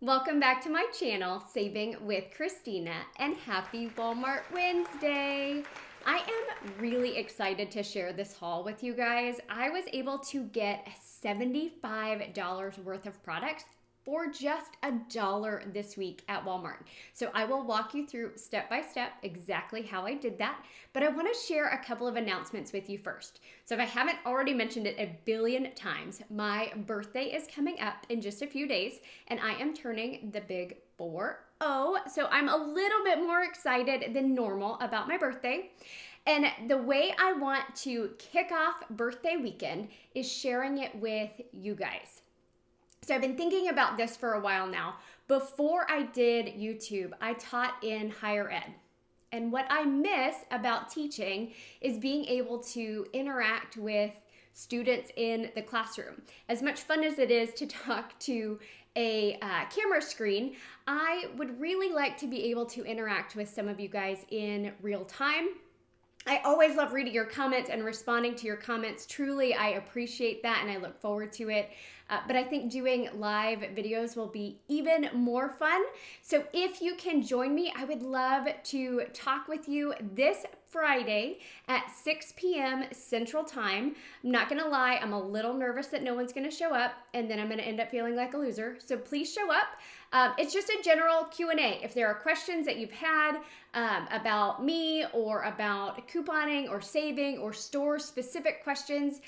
Welcome back to my channel, Saving with Christina, and happy Walmart Wednesday. I am really excited to share this haul with you guys. I was able to get $75 worth of products for just $1 this week at Walmart. So I will walk you through step by step exactly how I did that, but I want to share a couple of announcements with you first. So if I haven't already mentioned it a billion times, my birthday is coming up in just a few days and I am turning the big 4-0. So I'm a little bit more excited than normal about my birthday. And the way I want to kick off birthday weekend is sharing it with you guys. So I've been thinking about this for a while now. Before I did YouTube, I taught in higher ed. And what I miss about teaching is being able to interact with students in the classroom. As much fun as it is to talk to a camera screen, I would really like to be able to interact with some of you guys in real time. I always love reading your comments and responding to your comments. Truly, I appreciate that and I look forward to it. But I think doing live videos will be even more fun. So if you can join me, I would love to talk with you this Friday at 6 p.m. Central Time. I'm not gonna lie, I'm a little nervous that no one's gonna show up and then I'm gonna end up feeling like a loser. So please show up. It's just a general Q&A. If there are questions that you've had about me or about couponing or saving or store specific questions,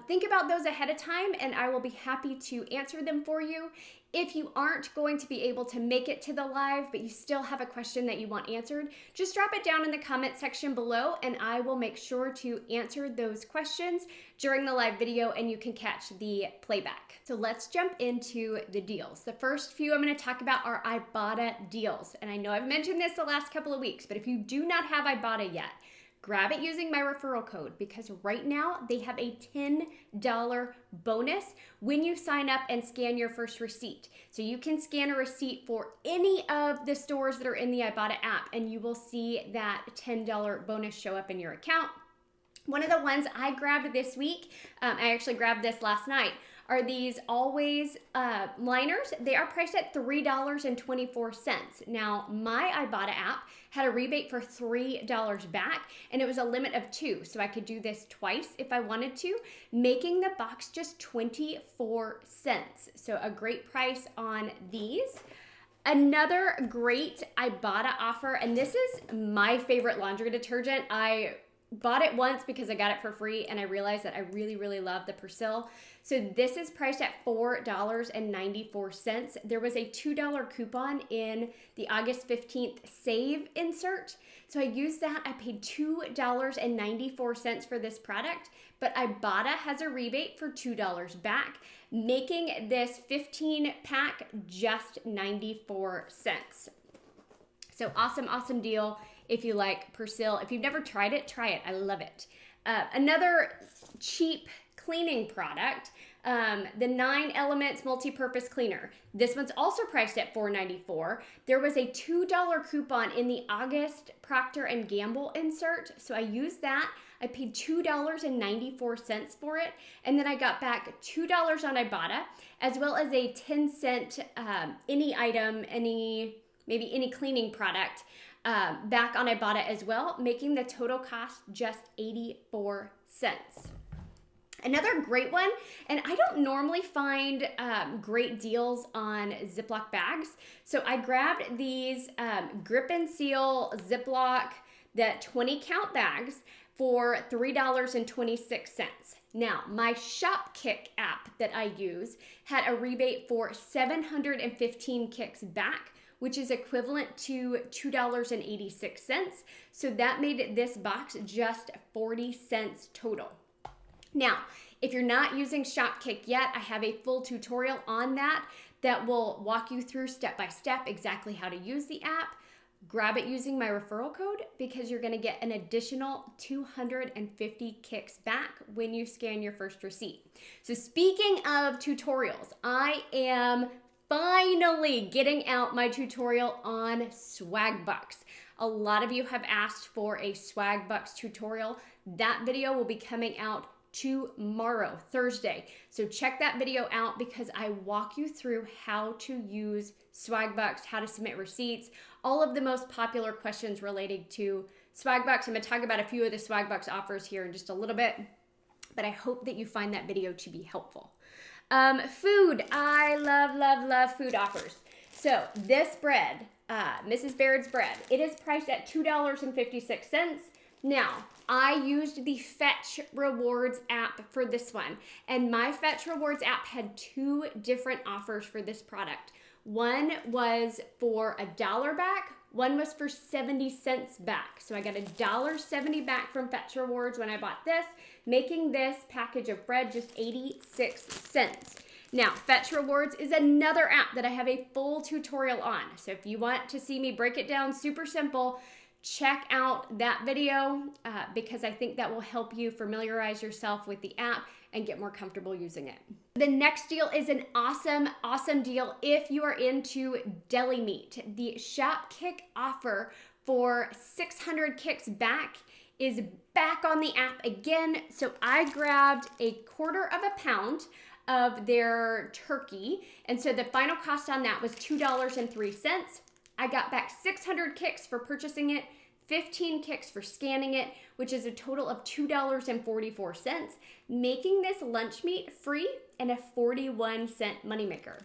think about those ahead of time and I will be happy to answer them for you. If you aren't going to be able to make it to the live, but you still have a question that you want answered, just drop it down in the comment section below and I will make sure to answer those questions during the live video and you can catch the playback. So let's jump into the deals. The first few I'm going to talk about are Ibotta deals. And I know I've mentioned this the last couple of weeks, but if you do not have Ibotta yet, grab it using my referral code because right now they have a $10 bonus when you sign up and scan your first receipt. So you can scan a receipt for any of the stores that are in the Ibotta app and you will see that $10 bonus show up in your account. One of the ones I grabbed this week, I actually grabbed this last night, are these Always liners. They are priced at $3.24. Now, my Ibotta app had a rebate for $3 back, and it was a limit of 2, so I could do this twice if I wanted to, making the box just 24 cents. So a great price on these. Another great Ibotta offer, and this is my favorite laundry detergent. I bought it once because I got it for free and I realized that I really, really love the Persil. So this is priced at $4.94. There was a $2 coupon in the August 15th save insert. So I used that. I paid $2.94 for this product, but Ibotta has a rebate for $2 back, making this 15 pack just 94 cents. So awesome, awesome deal. If you like Persil. If you've never tried it, try it. I love it. Another cheap cleaning product, the 9 Elements Multi-Purpose Cleaner. This one's also priced at $4.94. There was a $2 coupon in the August Procter & Gamble insert, so I used that. I paid $2.94 for it, and then I got back $2 on Ibotta, as well as a 10-cent any item, maybe any cleaning product back on Ibotta as well, making the total cost just 84 cents. Another great one, and I don't normally find great deals on Ziploc bags, so I grabbed these Grip and Seal Ziploc, the 20 count bags for $3.26. Now, my Shopkick app that I use had a rebate for 715 kicks back, which is equivalent to $2.86. So that made this box just 40 cents total. Now, if you're not using Shopkick yet, I have a full tutorial on that will walk you through step by step exactly how to use the app. Grab it using my referral code because you're gonna get an additional 250 kicks back when you scan your first receipt. So speaking of tutorials, I am finally getting out my tutorial on Swagbucks. A lot of you have asked for a Swagbucks tutorial. That video will be coming out tomorrow, Thursday. So check that video out because I walk you through how to use Swagbucks, how to submit receipts, all of the most popular questions related to Swagbucks. I'm going to talk about a few of the Swagbucks offers here in just a little bit, but I hope that you find that video to be helpful. Food. I love food offers. So this bread, Mrs. Baird's bread, it is priced at $2.56. Now, I used the Fetch Rewards app for this one, and my Fetch Rewards app had two different offers for this product. One was for $1 back, one was for 70 cents back. So I got $1.70 back from Fetch Rewards when I bought this, making this package of bread just 86 cents. Now, Fetch Rewards is another app that I have a full tutorial on. So if you want to see me break it down super simple, check out that video because I think that will help you familiarize yourself with the app and get more comfortable using it. The next deal is an awesome deal if you are into deli meat. The Shopkick offer for 600 kicks back is back on the app again. So I grabbed a quarter of a pound of their turkey, and so the final cost on that was $2.03. I got back 600 kicks for purchasing it, 15 kicks for scanning it, which is a total of $2.44, making this lunch meat free and a 41-cent moneymaker.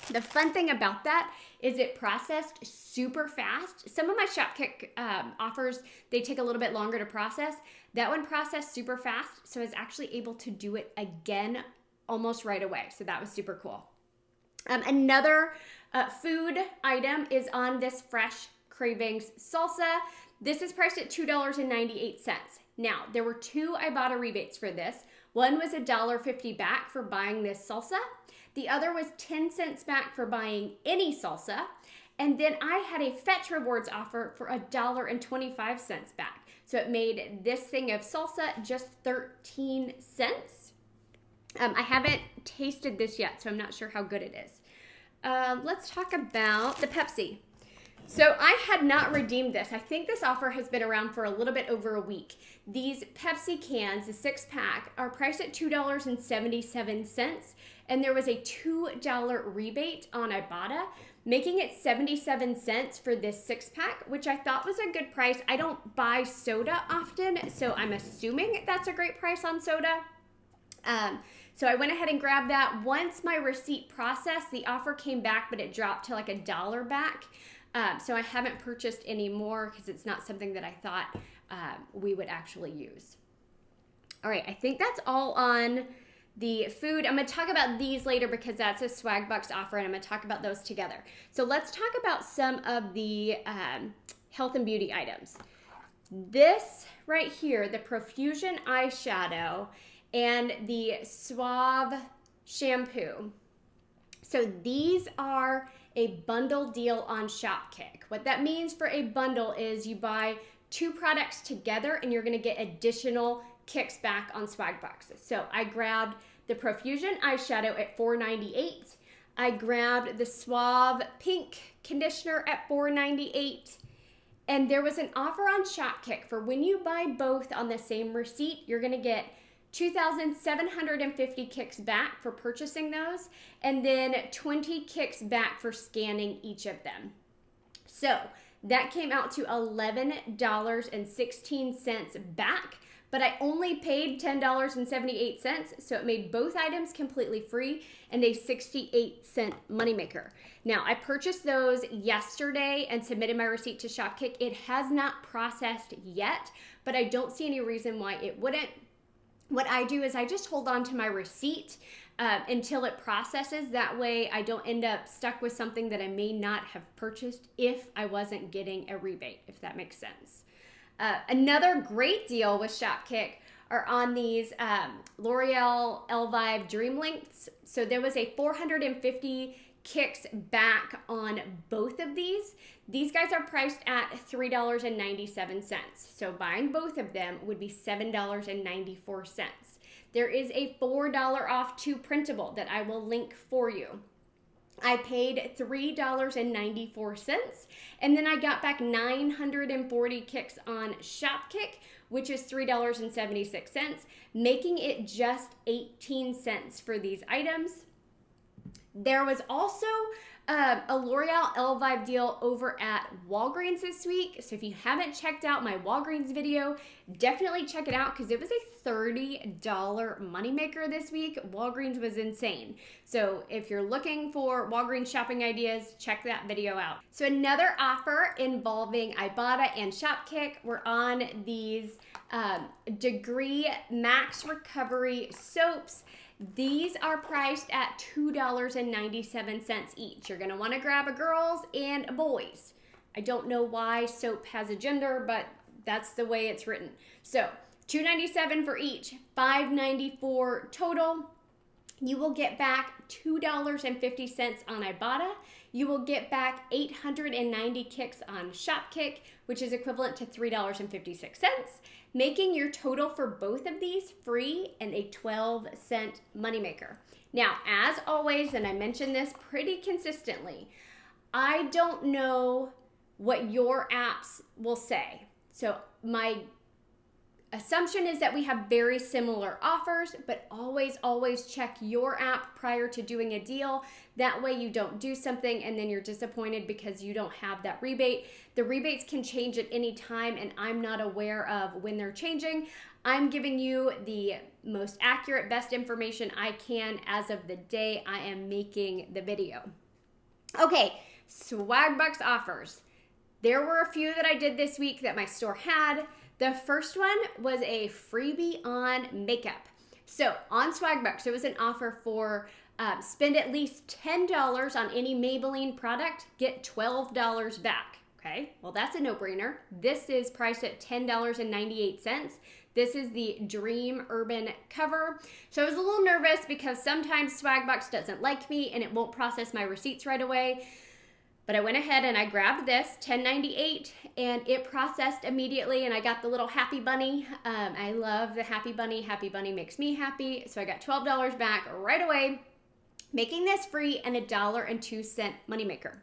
The fun thing about that is it processed super fast. Some of my Shopkick offers, they take a little bit longer to process. That one processed super fast, so I was actually able to do it again almost right away. So that was super cool. Another food item is on this Fresh Cravings salsa. This is priced at $2.98. Now, there were two Ibotta rebates for this. One was $1.50 back for buying this salsa. The other was 10 cents back for buying any salsa. And then I had a Fetch Rewards offer for $1.25 back. So it made this thing of salsa just 13 cents. I haven't tasted this yet, so I'm not sure how good it is. Let's talk about the Pepsi. So I had not redeemed this. I think this offer has been around for a little bit over a week. These Pepsi cans, the 6-pack, are priced at $2.77, and there was a $2 rebate on Ibotta, making it 77 cents for this 6-pack, which I thought was a good price. I don't buy soda often, so I'm assuming that's a great price on soda. So I went ahead and grabbed that. Once my receipt processed, the offer came back, but it dropped to like $1 back. So I haven't purchased any more because it's not something that I thought we would actually use. All right, I think that's all on the food. I'm going to talk about these later because that's a Swagbucks offer, and I'm going to talk about those together. So let's talk about some of the health and beauty items. This right here, the Profusion eyeshadow and the Suave shampoo. So these are a bundle deal on Shopkick. What that means for a bundle is you buy two products together and you're gonna get additional kicks back on Swagbucks. So I grabbed the Profusion eyeshadow at $4.98. I grabbed the Suave pink conditioner at $4.98. And there was an offer on Shopkick for when you buy both on the same receipt, you're gonna get 2,750 kicks back for purchasing those, and then 20 kicks back for scanning each of them. So that came out to $11.16 back, but I only paid $10.78, so it made both items completely free and a 68-cent moneymaker. Now, I purchased those yesterday and submitted my receipt to Shopkick. It has not processed yet, but I don't see any reason why it wouldn't. What I do is I just hold on to my receipt until it processes. That way I don't end up stuck with something that I may not have purchased if I wasn't getting a rebate, if that makes sense. Another great deal with Shopkick are on these L'Oreal Elvive Dream Lengths. So there was a 450 kicks back on both of these. These guys are priced at $3.97. So buying both of them would be $7.94. There is a $4 off to Printable that I will link for you. I paid $3.94, and then I got back 940 kicks on Shopkick, which is $3.76, making it just 18 cents for these items. There was also a L'Oreal Elvive deal over at Walgreens this week. So if you haven't checked out my Walgreens video, definitely check it out because it was a $30 moneymaker this week. Walgreens was insane. So if you're looking for Walgreens shopping ideas, check that video out. So another offer involving Ibotta and Shopkick, we're on these Degree Max Recovery soaps. These are priced at $2.97 each. You're gonna wanna grab a girls and a boys. I don't know why soap has a gender, but that's the way it's written. So $2.97 for each, $5.94 total. You will get back $2.50 on Ibotta. You will get back 890 kicks on Shopkick, which is equivalent to $3.56, making your total for both of these free and a 12-cent moneymaker. Now, as always, and I mention this pretty consistently, I don't know what your apps will say. So my assumption is that we have very similar offers, but always check your app prior to doing a deal. That way you don't do something and then you're disappointed because you don't have that rebate. The rebates can change at any time and I'm not aware of when they're changing. I'm giving you the most accurate, best information I can as of the day I am making the video. Okay, Swagbucks offers. There were a few that I did this week that my store had. The first one was a freebie on makeup. So on Swagbucks, there was an offer for spend at least $10 on any Maybelline product, get $12 back. Okay, well that's a no-brainer. This is priced at $10.98. This is the Dream Urban Cover. So I was a little nervous because sometimes Swagbucks doesn't like me and it won't process my receipts right away. But I went ahead and I grabbed this, $10.98, and it processed immediately, and I got the little Happy Bunny. I love the Happy Bunny. Happy Bunny makes me happy. So I got $12 back right away, making this free and a $1.02 moneymaker.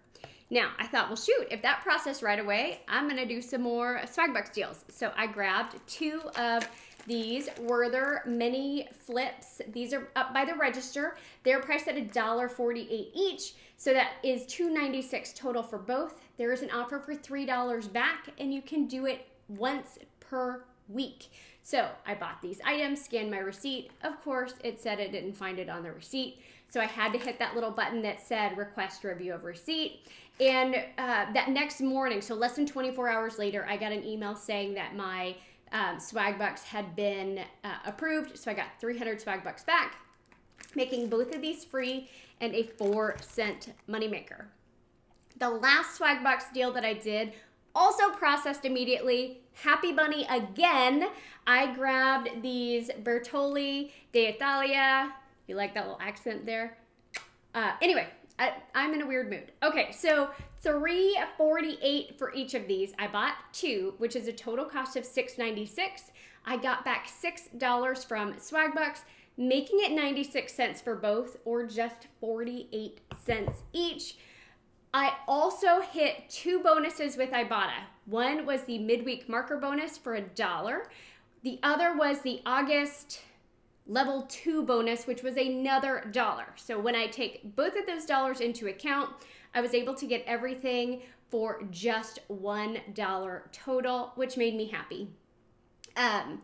Now, I thought, well, shoot, if that processed right away, I'm going to do some more Swagbucks deals. So I grabbed two of these Werther mini flips. These are up by the register. They're priced at $1.48 each. So that is $2.96 total for both. There is an offer for $3 back and you can do it once per week. So I bought these items, scanned my receipt. Of course, it said it didn't find it on the receipt. So I had to hit that little button that said request review of receipt. And that next morning, so less than 24 hours later, I got an email saying that my Swagbucks had been approved. So I got 300 Swagbucks back, making both of these free and a 4-cent moneymaker. The last Swagbucks deal that I did also processed immediately. Happy Bunny again. I grabbed these Bertolli d'Italia. You like that little accent there? Anyway, I'm in a weird mood. Okay, so $3.48 for each of these. I bought two, which is a total cost of $6.96. I got back $6 from Swagbucks, making it 96 cents for both, or just 48 cents each. I also hit two bonuses with Ibotta. One was the midweek marker bonus for $1. The other was the August level 2 bonus, which was another $1. So when I take both of those dollars into account, I was able to get everything for just $1 total, which made me happy. I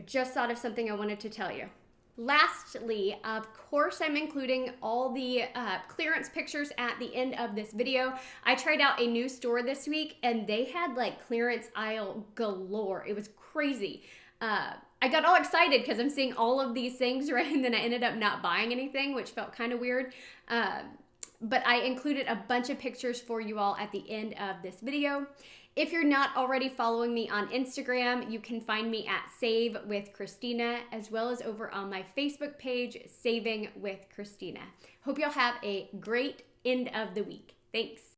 just thought of something I wanted to tell you. Lastly, of course, I'm including all the clearance pictures at the end of this video. I tried out a new store this week and they had like clearance aisle galore. It was crazy. I got all excited because I'm seeing all of these things, right? And then I ended up not buying anything, which felt kind of weird. But I included a bunch of pictures for you all at the end of this video. If you're not already following me on Instagram, you can find me at Save with Christina, as well as over on my Facebook page, Saving with Christina. Hope y'all have a great end of the week. Thanks.